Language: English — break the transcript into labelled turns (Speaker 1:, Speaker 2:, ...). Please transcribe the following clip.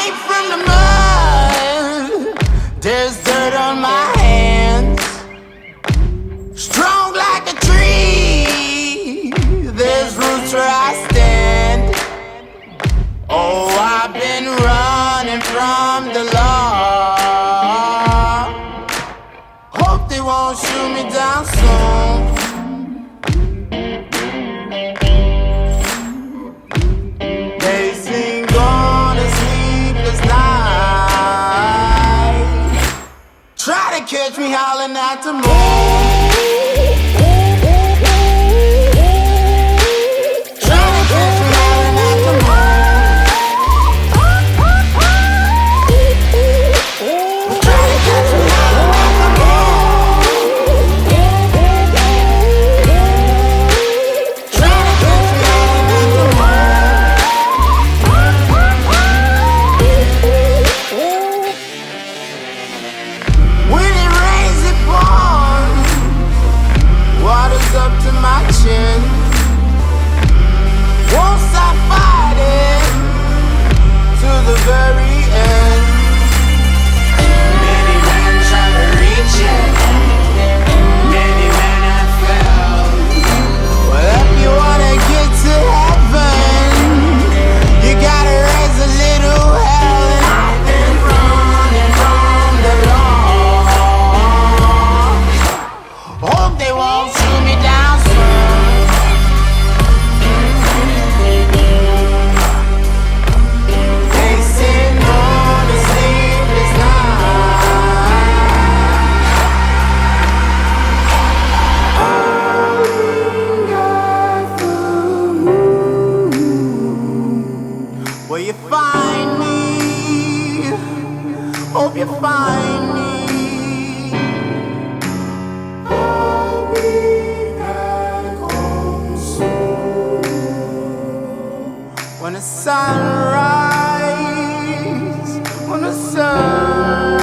Speaker 1: made from the mud. There's dirt on my hands. Strong like a tree. There's roots where I stand. Oh, I've been running from the law. Hope they won't shoot me down soon. They sing on a sleepless night. Try to catch me howling at the moon. Won't stop fighting to the very end. Many men try to reach it, many men have failed. Well, if you wanna get to heaven, you gotta raise a little hell. And I've been running from the law. Hope they won't shoot me down soon. Will you find me? Hope you find me. I'll be back home soon. When the sun rises, when the sun